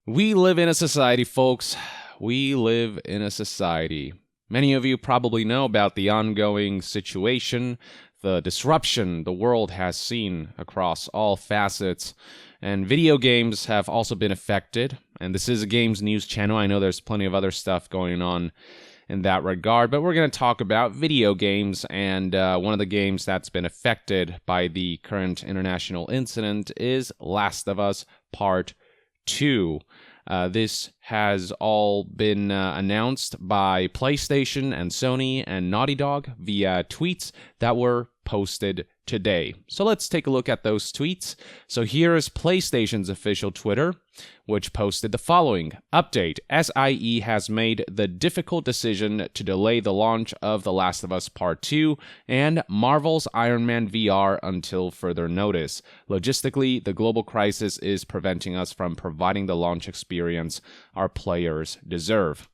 We live in a society, folks. We live in a society. Many of you probably know about the ongoing situation, the disruption the world has seen across all facets, and video games have also been affected. And this is a games news channel. I know there's plenty of other stuff going on in that regard, but we're going to talk about video games, and one of the games that's been affected by the current international incident is Last of Us Part 2. This has all been announced by PlayStation and Sony and Naughty Dog via tweets that were posted today. So let's take a look at those tweets. So here is PlayStation's official Twitter, which posted the following. Update: SIE has made the difficult decision to delay the launch of The Last of Us Part 2 and Marvel's Iron Man VR until further notice. Logistically, the global crisis is preventing us from providing the launch experience our players deserve.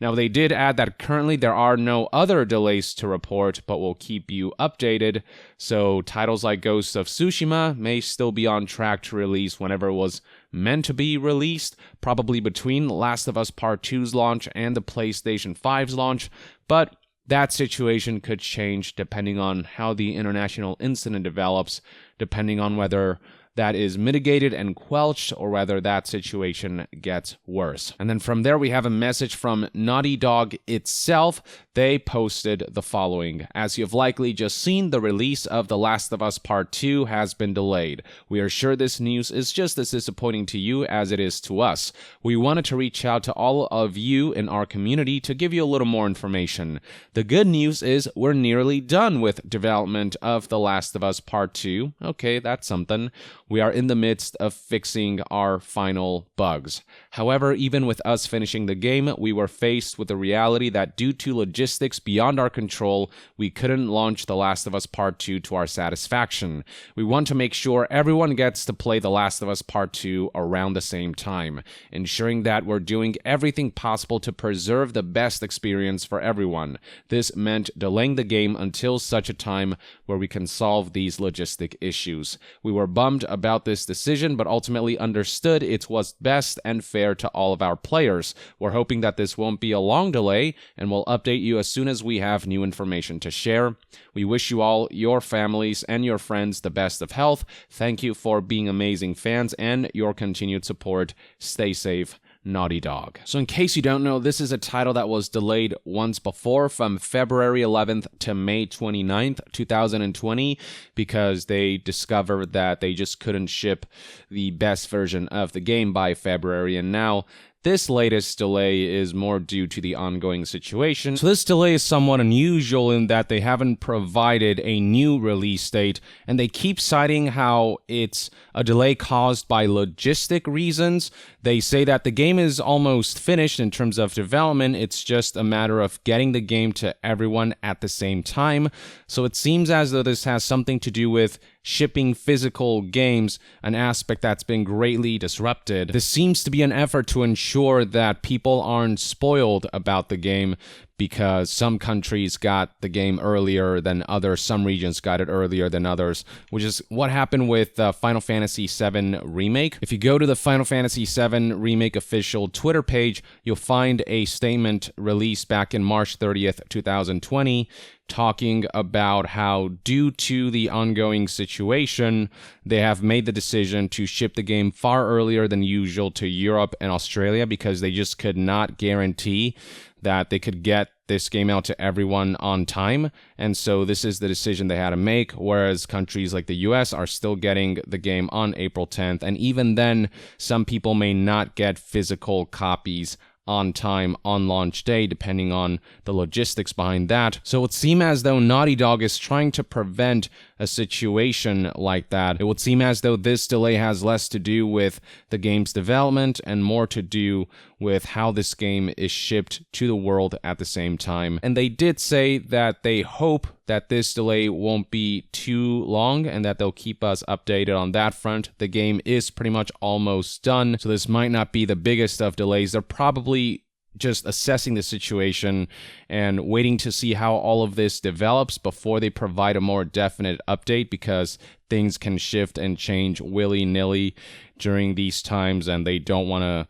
Now, they did add that currently there are no other delays to report, but we'll keep you updated. So titles like Ghost of Tsushima may still be on track to release whenever it was meant to be released, probably between Last of Us Part 2's launch and the PlayStation 5's launch, but that situation could change depending on how the international incident develops, depending on whether that is mitigated and quelched, or whether that situation gets worse. And then from there, we have a message from Naughty Dog itself. They posted the following. As you've likely just seen, the release of The Last of Us Part 2 has been delayed. We are sure this news is just as disappointing to you as it is to us. We wanted to reach out to all of you in our community to give you a little more information. The good news is we're nearly done with development of The Last of Us Part 2. Okay, that's something. We are in the midst of fixing our final bugs. However, even with us finishing the game, we were faced with the reality that due to logistics beyond our control, we couldn't launch The Last of Us Part 2 to our satisfaction. We want to make sure everyone gets to play The Last of Us Part 2 around the same time, ensuring that we're doing everything possible to preserve the best experience for everyone. This meant delaying the game until such a time where we can solve these logistic issues. We were bummed about this decision, but ultimately understood it was best and fair to all of our players. We're hoping that this won't be a long delay, and we'll update you as soon as we have new information to share. We wish you all, your families, and your friends the best of health. Thank you for being amazing fans and your continued support. Stay safe, Naughty Dog. So in case you don't know, this is a title that was delayed once before from February 11th to May 29th, 2020, because they discovered that they just couldn't ship the best version of the game by February, and now this latest delay is more due to the ongoing situation. So this delay is somewhat unusual in that they haven't provided a new release date, and they keep citing how it's a delay caused by logistic reasons. They say that the game is almost finished in terms of development. It's just a matter of getting the game to everyone at the same time. So it seems as though this has something to do with shipping physical games, an aspect that's been greatly disrupted. This seems to be an effort to ensure that people aren't spoiled about the game, because some countries got the game earlier than others, some regions got it earlier than others, which is what happened with Final Fantasy VII Remake. If you go to the Final Fantasy VII Remake official Twitter page, you'll find a statement released back in March 30th, 2020, talking about how, due to the ongoing situation, they have made the decision to ship the game far earlier than usual to Europe and Australia because they just could not guarantee that they could get this game out to everyone on time. And so this is the decision they had to make, whereas countries like the US are still getting the game on April 10th. And even then, some people may not get physical copies on time on launch day, depending on the logistics behind that. So it would seem as though Naughty Dog is trying to prevent a situation like that. It would seem as though this delay has less to do with the game's development and more to do with how this game is shipped to the world at the same time. And they did say that they hope that this delay won't be too long and that they'll keep us updated on that front. The game is pretty much almost done, so this might not be the biggest of delays. They're probably just assessing the situation and waiting to see how all of this develops before they provide a more definite update, because things can shift and change willy-nilly during these times, and they don't want to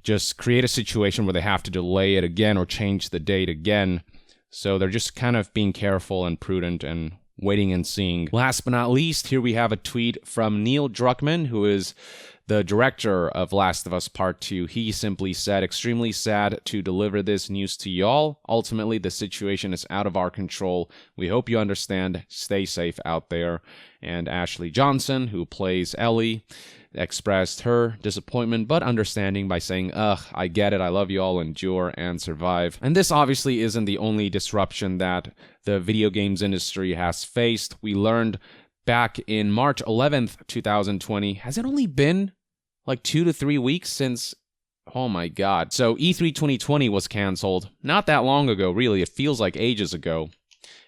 just create a situation where they have to delay it again or change the date again. So they're just kind of being careful and prudent and waiting and seeing. Last but not least, here we have a tweet from Neil Druckmann, who is the director of Last of Us Part 2. He simply said, "Extremely sad to deliver this news to y'all. Ultimately, the situation is out of our control. We hope you understand. Stay safe out there." And Ashley Johnson, who plays Ellie, expressed her disappointment but understanding by saying, "Ugh, I get it. I love you all. Endure and survive." And this obviously isn't the only disruption that the video games industry has faced. We learned back in March 11th, 2020, has it only been like 2 to 3 weeks since, oh my god. So E3 2020 was canceled not that long ago, really. It feels like ages ago.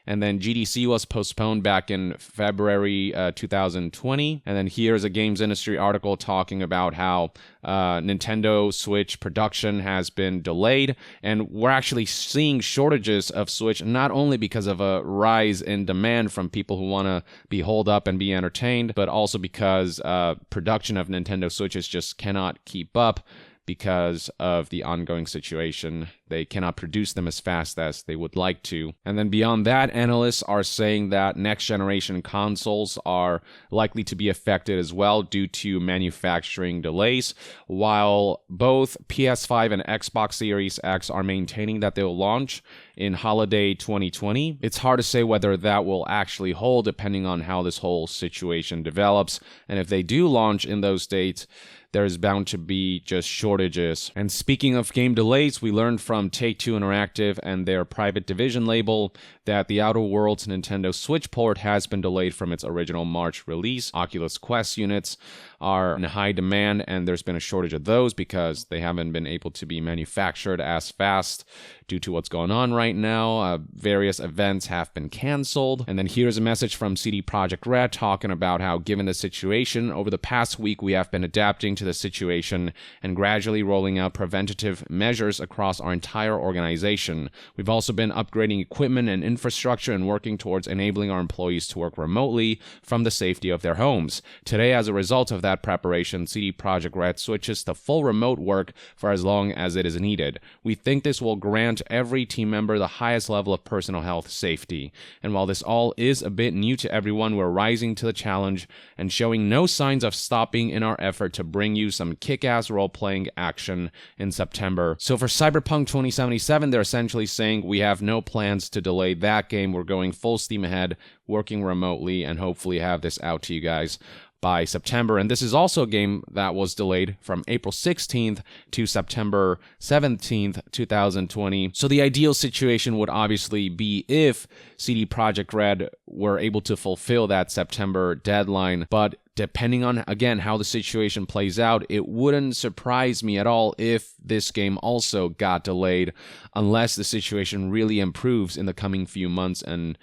And then GDC was postponed back in February 2020. And then here's a games industry article talking about how Nintendo Switch production has been delayed. And we're actually seeing shortages of Switch, not only because of a rise in demand from people who want to be holed up and be entertained, but also because production of Nintendo Switches just cannot keep up because of the ongoing situation. They cannot produce them as fast as they would like to. And then beyond that, analysts are saying that next generation consoles are likely to be affected as well due to manufacturing delays, while both PS5 and Xbox Series X are maintaining that they'll launch in holiday 2020. It's hard to say whether that will actually hold depending on how this whole situation develops. And if they do launch in those dates, there's bound to be just shortages. And speaking of game delays, we learned from Take-Two Interactive and their private division label that the Outer Worlds Nintendo Switch port has been delayed from its original March release. Oculus Quest units are in high demand, and there's been a shortage of those because they haven't been able to be manufactured as fast due to what's going on right now. Various events have been canceled. And then here's a message from CD Projekt Red talking about how, given the situation, over the past week we have been adapting to the situation and gradually rolling out preventative measures across our entire organization. We've also been upgrading equipment and infrastructure and working towards enabling our employees to work remotely from the safety of their homes. Today, as a result of that preparation, CD Projekt Red switches to full remote work for as long as it is needed. We think this will grant every team member the highest level of personal health safety. And while this all is a bit new to everyone, we're rising to the challenge and showing no signs of stopping in our effort to bring you some kick-ass role-playing action in September. So for Cyberpunk 2077, they're essentially saying we have no plans to delay that game. We're going full steam ahead, working remotely, and hopefully have this out to you guys by September. And this is also a game that was delayed from April 16th to September 17th, 2020. So the ideal situation would obviously be if CD Projekt Red were able to fulfill that September deadline, but depending on, again, how the situation plays out, it wouldn't surprise me at all if this game also got delayed, unless the situation really improves in the coming few months and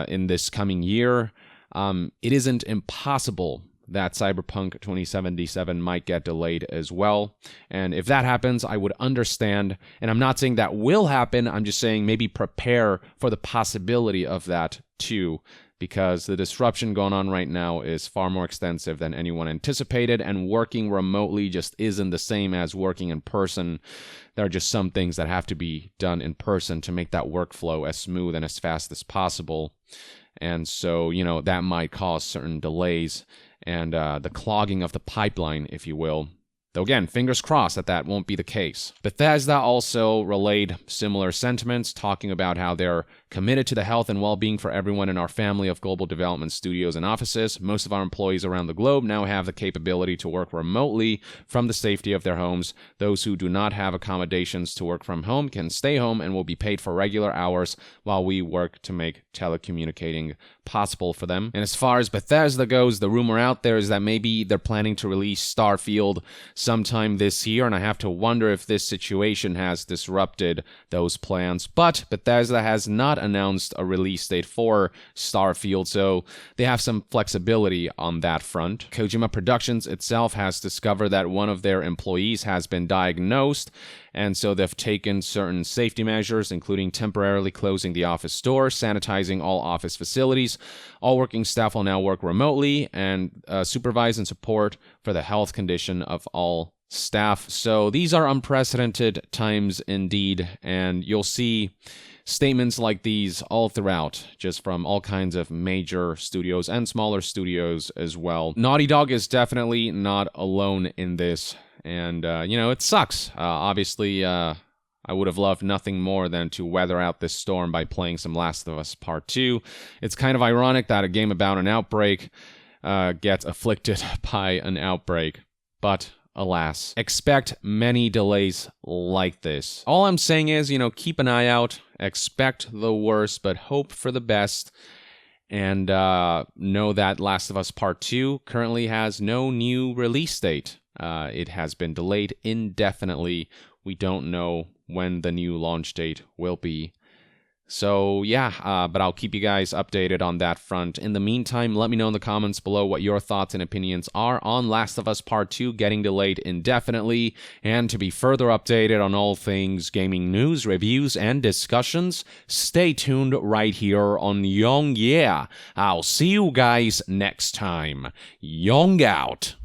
in this coming year. It isn't impossible that Cyberpunk 2077 might get delayed as well. And if that happens, I would understand. And I'm not saying that will happen. I'm just saying maybe prepare for the possibility of that too, because the disruption going on right now is far more extensive than anyone anticipated, and working remotely just isn't the same as working in person. There are just some things that have to be done in person to make that workflow as smooth and as fast as possible. And so, that might cause certain delays and the clogging of the pipeline, if you will. Though again, fingers crossed that won't be the case. Bethesda also relayed similar sentiments, talking about how they're committed to the health and well-being for everyone in our family of global development studios and offices. Most of our employees around the globe now have the capability to work remotely from the safety of their homes. Those who do not have accommodations to work from home can stay home and will be paid for regular hours while we work to make telecommunicating possible for them. And as far as Bethesda goes, the rumor out there is that maybe they're planning to release Starfield sometime this year, and I have to wonder if this situation has disrupted those plans. But Bethesda has not announced a release date for Starfield, so they have some flexibility on that front. Kojima Productions itself has discovered that one of their employees has been diagnosed, and so they've taken certain safety measures, including temporarily closing the office door, sanitizing all office facilities. All working staff will now work remotely and supervise and support for the health condition of all staff. So these are unprecedented times indeed, and you'll see statements like these all throughout, just from all kinds of major studios and smaller studios as well. Naughty Dog is definitely not alone in this, and, it sucks. Obviously, I would have loved nothing more than to weather out this storm by playing some Last of Us Part 2. It's kind of ironic that a game about an outbreak gets afflicted by an outbreak, but alas, expect many delays like this. All I'm saying is, keep an eye out, expect the worst, but hope for the best, and know that Last of Us Part 2 currently has no new release date. It has been delayed indefinitely. We don't know when the new launch date will be. So yeah, but I'll keep you guys updated on that front. In the meantime, let me know in the comments below what your thoughts and opinions are on Last of Us Part 2 getting delayed indefinitely. And to be further updated on all things gaming news, reviews, and discussions, stay tuned right here on Young Yeah. I'll see you guys next time. Young out.